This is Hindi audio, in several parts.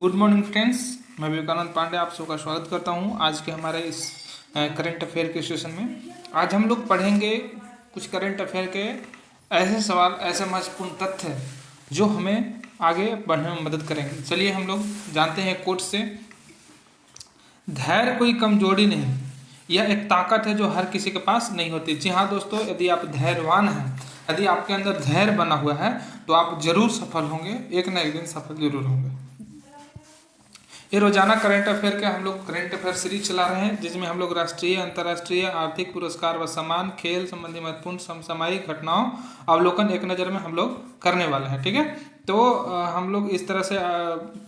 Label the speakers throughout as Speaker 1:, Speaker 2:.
Speaker 1: गुड मॉर्निंग फ्रेंड्स, मैं विवेकानंद पांडे आप सबका स्वागत करता हूं आज के हमारे इस करंट अफेयर के सेशन में। आज हम लोग पढ़ेंगे कुछ करंट अफेयर के ऐसे सवाल, ऐसे महत्वपूर्ण तथ्य जो हमें आगे बढ़ने में मदद करेंगे। चलिए हम लोग जानते हैं कोट से। धैर्य कोई कमजोरी नहीं, यह एक ताकत है जो हर किसी के पास नहीं होती। जी हाँ दोस्तों, यदि आप धैर्यवान हैं, यदि आपके अंदर धैर्य बना हुआ है तो आप जरूर सफल होंगे, एक न एक दिन सफल जरूर होंगे। ये रोजाना करंट अफेयर के हम लोग करंट अफेयर सीरीज चला रहे हैं, जिसमें हम लोग राष्ट्रीय, अंतर्राष्ट्रीय, आर्थिक, पुरस्कार व सम्मान, खेल संबंधी महत्वपूर्ण समसामयिक घटनाओं अवलोकन एक नज़र में हम लोग करने वाले हैं। ठीक है, तो हम लोग इस तरह से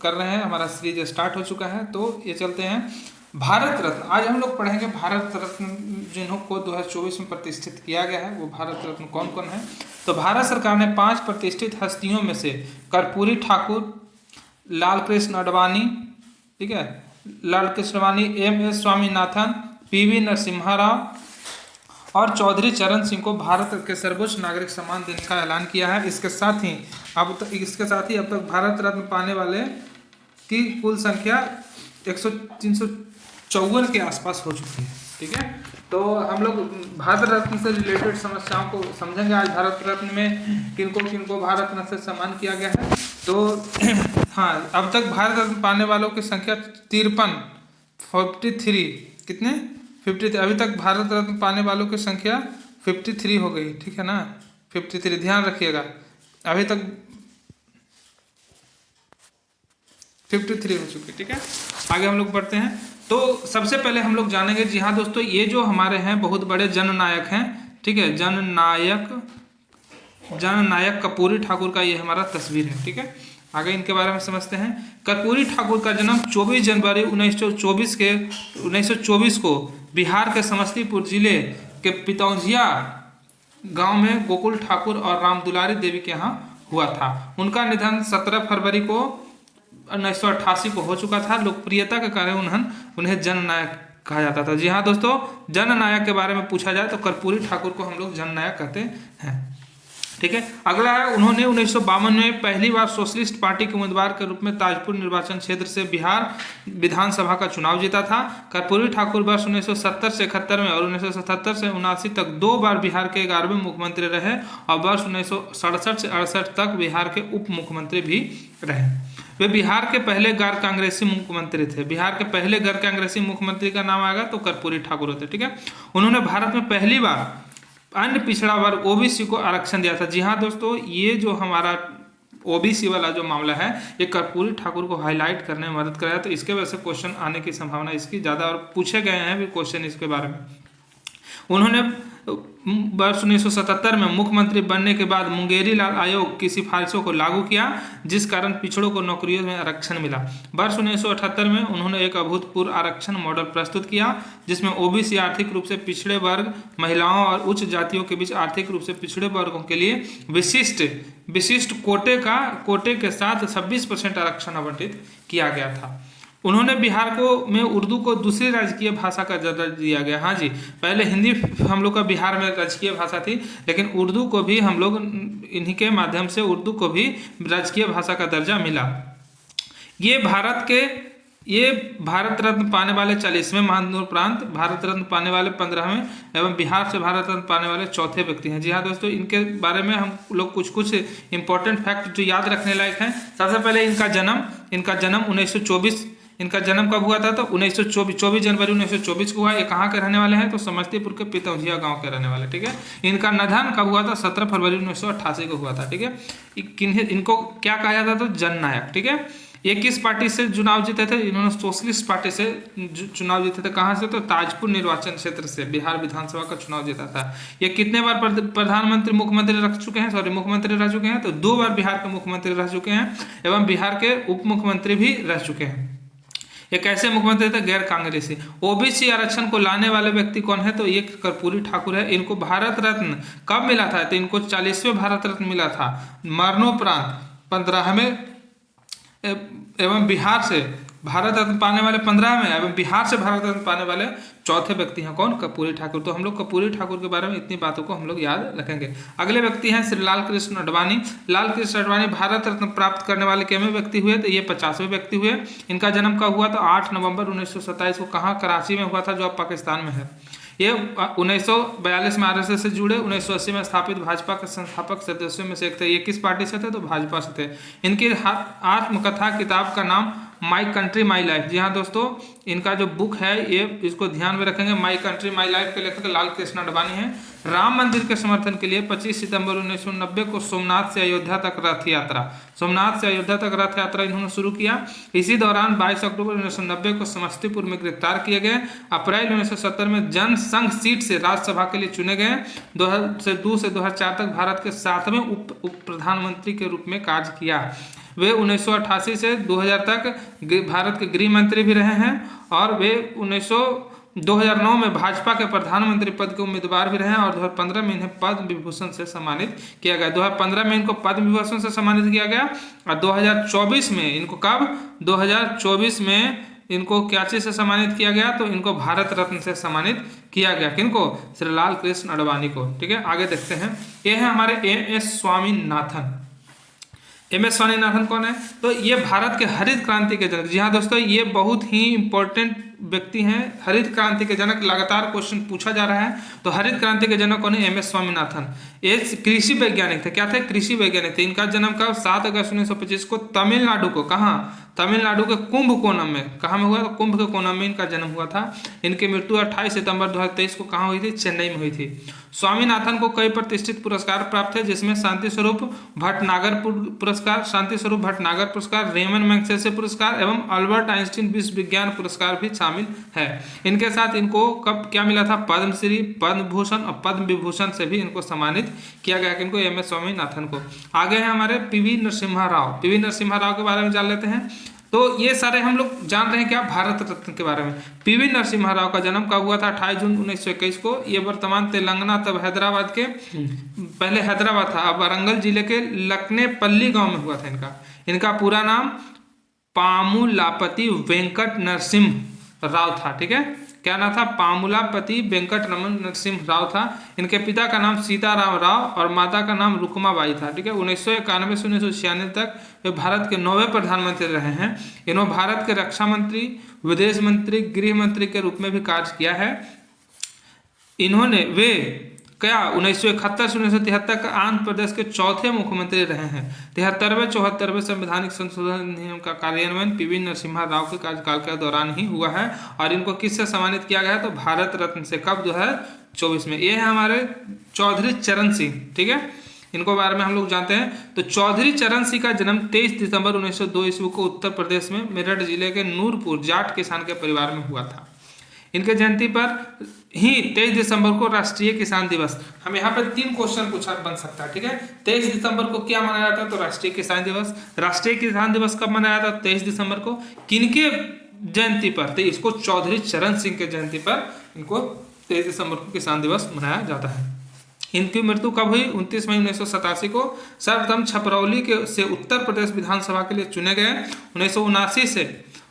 Speaker 1: कर रहे हैं। हमारा सीरीज स्टार्ट हो चुका है, तो ये चलते हैं। भारत रत्न आज हम लोग पढ़ेंगे। भारत रत्न जिन्हों को 2024 में प्रतिष्ठित किया गया है, वो भारत रत्न कौन कौन है। तो भारत सरकार ने 5 प्रतिष्ठित हस्तियों में से कर्पूरी ठाकुर, लाल कृष्ण अडवाणी, ठीक है, लाल कृष्ण अडवाणी, MS स्वामीनाथन, PV नरसिम्हा राव और चौधरी चरण सिंह को भारत के सर्वोच्च नागरिक सम्मान देने का ऐलान किया है। इसके साथ ही अब तक भारत रत्न पाने वाले की कुल संख्या 354 के आसपास हो चुकी है। ठीक है, तो हम लोग भारत रत्न से रिलेटेड समस्याओं को समझेंगे। आज भारत रत्न में किनको किनको भारत रत्न से सम्मान किया गया है। तो हाँ, अब तक भारत रत्न पाने वालों की संख्या 53 कितने 53। अभी तक भारत रत्न पाने वालों की संख्या 53 हो गई। ठीक है ना, 53 ध्यान रखिएगा। अभी तक 53 हो चुकी। ठीक है, आगे हम लोग बढ़ते हैं। तो सबसे पहले हम लोग जानेंगे, जी हाँ दोस्तों, ये जो हमारे हैं बहुत बड़े जननायक हैं। ठीक है, जननायक कर्पूरी ठाकुर का ये हमारा तस्वीर है। ठीक है, आगे इनके बारे में समझते हैं। कर्पूरी ठाकुर का जन्म 24 जनवरी 1924 को बिहार के समस्तीपुर जिले के पितौंझिया गांव में गोकुल ठाकुर और रामदुलारी देवी के यहाँ हुआ था। उनका निधन 17 फरवरी को 1988 को हो चुका था। लोकप्रियता के कारण उन्हें जननायक कहा जाता था। जी हाँ दोस्तों, जननायक के बारे में पूछा जाए तो कर्पूरी ठाकुर को हम लोग जननायक कहते हैं। ठीक है, अगला है, उन्होंने 1952 में पहली बार सोशलिस्ट पार्टी के उम्मीदवार के रूप में ताजपुर निर्वाचन क्षेत्र से बिहार विधानसभा का चुनाव जीता था। कर्पूरी ठाकुर वर्ष 1970 से 71 में और 1977 से 79 तक 2 बार बिहार के 11वें मुख्यमंत्री रहे और वर्ष 1967 से 68 तक बिहार के उप मुख्यमंत्री भी रहे। वे बिहार के पहले गैर कांग्रेसी मुख्यमंत्री थे। बिहार के पहले गैर कांग्रेसी मुख्यमंत्री का नाम आएगा तो कर्पूरी ठाकुर होते। ठीक है, उन्होंने भारत में पहली बार अन्य पिछड़ा वर्ग OBC को आरक्षण दिया था। जी हाँ दोस्तों, ये जो हमारा OBC वाला जो मामला है, ये कर्पूरी ठाकुर को हाईलाइट करने में मदद कराया। तो इसके वजह से क्वेश्चन आने की संभावना इसकी ज़्यादा, और पूछे गए हैं भी क्वेश्चन इसके बारे में। उन्होंने वर्ष 1977 में मुख्यमंत्री बनने के बाद मुंगेरी लाल आयोग की सिफारिशों को लागू किया, जिस कारण पिछड़ों को नौकरियों में आरक्षण मिला। वर्ष 1978 में उन्होंने एक अभूतपूर्व आरक्षण मॉडल प्रस्तुत किया, जिसमें OBC आर्थिक रूप से पिछड़े वर्ग, महिलाओं और उच्च जातियों के बीच आर्थिक रूप से पिछड़े वर्गों के लिए विशिष्ट कोटे के साथ 26% आरक्षण आवंटित किया गया था। उन्होंने बिहार में उर्दू को दूसरी राजकीय भाषा का दर्जा दिया गया। हाँ जी, पहले हिंदी हम लोग का बिहार में राजकीय भाषा थी, लेकिन उर्दू को भी हम लोग इन्हीं के माध्यम से उर्दू को भी राजकीय भाषा का दर्जा मिला। ये भारत रत्न पाने वाले 40वें मरणोपरांत भारत रत्न पाने वाले 15वें एवं बिहार से भारत रत्न पाने वाले 4थे व्यक्ति हैं। जी हाँ दोस्तों, इनके बारे में हम लोग कुछ इंपॉर्टेंट फैक्ट जो याद रखने लायक हैं। सबसे पहले इनका जन्म 1924, इनका जन्म कब हुआ था तो 24 जनवरी 1924 को हुआ। ये कहाँ के रहने वाले हैं तो समस्तीपुर के पितौंझिया गांव के रहने वाले। ठीक है, इनका निधन कब हुआ था 17 फरवरी 1988 को हुआ था। ठीक है, इनको क्या कहा जाता था, जननायक। ठीक है, ये किस पार्टी से चुनाव जीते थे, इन्होंने सोशलिस्ट पार्टी से चुनाव जीते थे। कहाँ से तो ताजपुर निर्वाचन क्षेत्र से बिहार विधानसभा का चुनाव जीता था। ये कितने बार मुख्यमंत्री रह चुके हैं तो 2 बार बिहार के मुख्यमंत्री रह चुके हैं एवं बिहार के उप मुख्यमंत्री भी रह चुके हैं। ये कैसे मुख्यमंत्री थे, गैर कांग्रेसी। OBC आरक्षण को लाने वाले व्यक्ति कौन है तो ये कर्पूरी ठाकुर है। इनको भारत रत्न कब मिला था तो इनको 40वें भारत रत्न मिला था, मरणोपरांत 15वें एवं बिहार से भारत रत्न पाने वाले 15 में, एवं बिहार से भारत रत्न पाने वाले चौथे व्यक्ति हैं कौन? कर्पूरी ठाकुर। तो हम लोग कर्पूरी ठाकुर के बारे में इतनी बातों को हम लोग याद रखेंगे। अगले व्यक्ति हैं श्री लाल कृष्ण आडवाणी। लाल कृष्ण आडवाणी भारत रत्न प्राप्त करने वाले कितने व्यक्ति हुए? तो ये 50वें व्यक्ति हुए। इनका जन्म कब हुआ? तो 8 नवंबर 1927 को कहाँ? कराची में हुआ था, जो अब पाकिस्तान में है। ये 1942 में आरएसएस से जुड़े, 1980 में स्थापित भाजपा के संस्थापक सदस्यों में से एक थे। ये किस पार्टी से थे? तो भाजपा से थे। इनकी आत्मकथा किताब का नाम माई कंट्री माई लाइफ। जी हाँ दोस्तों, इनका जो बुक है ये, इसको ध्यान में रखेंगे, माई कंट्री माई लाइफ के लेखक लाल कृष्ण आडवाणी हैं। राम मंदिर के समर्थन के लिए 25 सितंबर 1990 को सोमनाथ से अयोध्या तक रथ यात्रा इन्होंने शुरू किया। इसी दौरान 22 अक्टूबर 1990 को समस्तीपुर में गिरफ्तार किए गए। अप्रैल 1970 में जनसंघ सीट से राज्यसभा के लिए चुने गए। 2002 से 2004 तक भारत के 7वें उप प्रधानमंत्री के रूप में कार्य किया। वे 1988 से 2000 तक भारत के गृह मंत्री भी रहे हैं, और वे 2009 में भाजपा के प्रधानमंत्री पद के उम्मीदवार भी रहे हैं, और 2015 में इन्हें पद्म विभूषण से सम्मानित किया गया। 2015 में इनको पद्म विभूषण से सम्मानित किया गया, और 2024 में इनको कब? 2024 में इनको क्या चीज से सम्मानित किया गया? तो इनको भारत रत्न से सम्मानित किया गया। किनको? श्री लाल कृष्ण आडवाणी को। ठीक है, आगे देखते हैं। ये है हमारे एम.एस. स्वामीनाथन। एम.एस. स्वामीनाथन कौन है? तो ये भारत के हरित क्रांति के जनक। जी हाँ दोस्तों, ये बहुत ही इंपॉर्टेंट व्यक्ति हैं। हरित क्रांति के जनक, लगातार क्वेश्चन पूछा जा रहा है। तो हरित क्रांति के जनक कौन है? एम.एस. स्वामीनाथन। ये कृषि वैज्ञानिक थे। क्या थे? कृषि वैज्ञानिक थे। इनका जन्म कब? 7 अगस्त 1925 को तमिलनाडु को, कहाँ? तमिलनाडु के कुंभकोणम में। कहाँ में हुआ? तो कुंभकोणम में इनका जन्म हुआ था। इनकी मृत्यु 28 सितंबर 2023 को कहाँ हुई थी? चेन्नई में हुई थी। स्वामीनाथन को कई प्रतिष्ठित पुरस्कार प्राप्त है, जिसमें शांति स्वरूप भटनागर पुरस्कार, शांति स्वरूप भटनागर पुरस्कार, रेमन मैग्सेसे पुरस्कार एवं अल्बर्ट आइंस्टीन विश्व विज्ञान पुरस्कार भी शामिल है। इनके साथ इनको कब क्या मिला था? पद्मश्री, पद्म भूषण और पद्म विभूषण से भी इनको सम्मानित किया गया। इनको एम.एस. स्वामीनाथन को। आगे है हमारे पी.वी. नरसिम्हा राव। पी.वी. नरसिम्हा राव के बारे में जान लेते हैं। तो ये सारे हम लोग जान रहे हैं क्या? भारत रत्न के बारे में। पी.वी. नरसिम्हा राव का जन्म कब हुआ था? 28 जून 1921 को। ये वर्तमान तेलंगाना, तब हैदराबाद के, पहले हैदराबाद था, अब वारंगल जिले के लकनेपल्ली गांव में हुआ था। इनका पूरा नाम पामुलापति वेंकट नरसिम्हा राव था। ठीक है, क्या नाम था? पामुलापति वेंकट रमन नरसिम्हा राव था। इनके पिता का नाम सीताराम राव और माता का नाम रुक्माबाई था। ठीक है, 1991 से 1996 तक वे भारत के 9वें प्रधानमंत्री रहे हैं। इन्होंने भारत के रक्षा मंत्री, विदेश मंत्री, गृह मंत्री के रूप में भी कार्य किया है। इन्होंने वे क्या 1971 से 1973 का आंध्र प्रदेश के चौथे मुख्यमंत्री रहे हैं। 73वें 74वें संवैधानिक संशोधन नियम का कार्यान्वयन पी.वी. नरसिम्हा राव के कार्यकाल के दौरान ही हुआ है। और इनको किससे सम्मानित किया गया है? तो भारत रत्न से। कब? 2024 में। ये है हमारे चौधरी चरण सिंह। ठीक है, इनको बारे में हम लोग जानते हैं। तो चौधरी चरण सिंह का जन्म 23 दिसंबर 1902 ईस्वी को उत्तर प्रदेश में मेरठ जिले के नूरपुर जाट किसान के परिवार में हुआ था। इनके जयंती पर ही 23 दिसंबर को राष्ट्रीय किसान दिवस। हम यहाँ पर 3 क्वेश्चन पूछा बन सकता है। ठीक है, 23 दिसंबर को क्या मनाया जाता है? तो राष्ट्रीय किसान दिवस। राष्ट्रीय किसान दिवस कब मनाया जाता है? 23 दिसंबर को। किनके जयंती पर? तो इसको चौधरी चरण सिंह के जयंती पर इनको 23 दिसंबर को किसान दिवस मनाया जाता है। इनकी मृत्यु कब हुई? 29 मई 1987 को। सर्वप्रथम छपरौली के से उत्तर प्रदेश विधानसभा के लिए चुने गए। 1979 से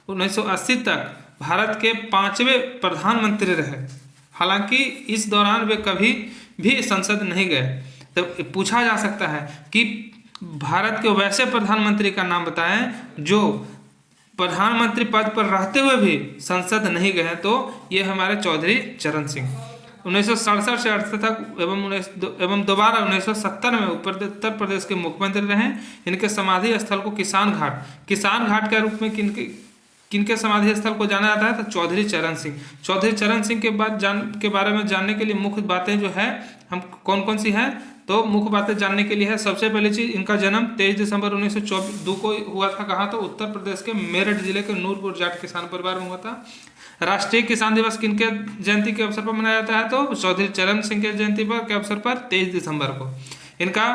Speaker 1: 1980 तक भारत के 5वें प्रधानमंत्री रहे। हालांकि इस दौरान वे कभी भी संसद नहीं गए। तो पूछा जा सकता है कि भारत के वैसे प्रधानमंत्री का नाम बताएं जो प्रधानमंत्री पद पर रहते हुए भी संसद नहीं गए। तो ये हमारे चौधरी चरण सिंह 1967 से 68 तक एवं दोबारा 1970 में उत्तर प्रदेश के मुख्यमंत्री रहे। इनके समाधि स्थल को किसान घाट के रूप में किनके समाधि स्थल को जाना जाता है? तो चौधरी चरण सिंह। चौधरी चरण सिंह के बारे में जानने के लिए मुख्य बातें जो है हम कौन कौन सी हैं? तो मुख्य बातें जानने के लिए है, सबसे पहली चीज, इनका जन्म 23 दिसंबर 1924 को हुआ था। कहाँ? तो उत्तर प्रदेश के मेरठ जिले के नूरपुर जाट किसान परिवार में हुआ था। राष्ट्रीय किसान दिवस किनके जयंती के अवसर पर मनाया जाता है? तो चौधरी चरण सिंह के जयंती पर के अवसर पर 23 दिसंबर को। इनका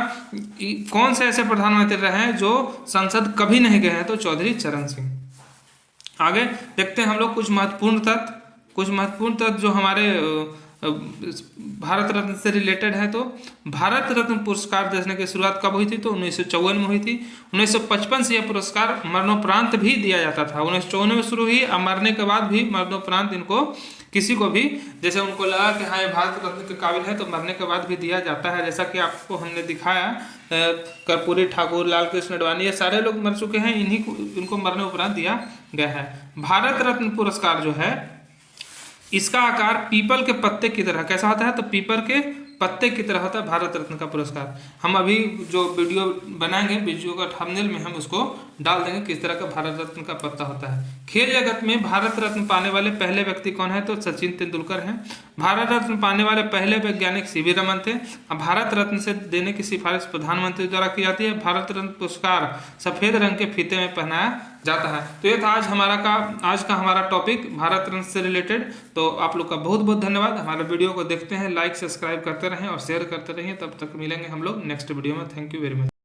Speaker 1: कौन से ऐसे प्रधानमंत्री रहे हैं जो संसद कभी नहीं गए हैं? तो चौधरी चरण सिंह। आगे देखते हैं हम लोग कुछ महत्वपूर्ण तथ्य जो हमारे भारत रत्न से रिलेटेड है। तो भारत रत्न पुरस्कार देने की शुरुआत कब हुई थी? तो 1954 में हुई थी। 1955 से यह पुरस्कार मरणोपरांत भी दिया जाता था। 1954 में शुरू हुई और मरने के बाद भी मरणोपरांत इनको किसी को भी जैसे उनको लगा कि हाँ ये भारत रत्न के काबिल है तो मरने के बाद भी दिया जाता है। जैसा कि आपको हमने दिखाया, कर्पूरी ठाकुर, लाल कृष्ण आडवाणी, ये सारे लोग मर चुके हैं, इन्हीं को इनको मरने उपरांत दिया गया है। भारत रत्न पुरस्कार जो है इसका आकार पीपल के पत्ते की तरह कैसा होता है? तो पीपल के पत्ते की तरह होता है भारत रत्न का पुरस्कार। हम अभी जो वीडियो बनाएंगे, वीडियो का थंबनेल में हम उसको डाल देंगे किस तरह का भारत रत्न का पत्ता होता है। खेल जगत में भारत रत्न पाने वाले पहले व्यक्ति कौन है? तो सचिन तेंदुलकर हैं। भारत रत्न पाने वाले पहले वैज्ञानिक सीवी रमन थे। भारत रत्न से देने की सिफारिश प्रधानमंत्री द्वारा की जाती है। भारत रत्न पुरस्कार सफेद रंग के फीते में पहनाया जाता है। तो ये था आज का हमारा टॉपिक भारत रत्न से रिलेटेड। तो आप लोग का बहुत बहुत धन्यवाद। हमारे वीडियो को देखते हैं, लाइक सब्सक्राइब करते रहें और शेयर करते रहें। तब तक मिलेंगे हम लोग नेक्स्ट वीडियो में। Thank you very much.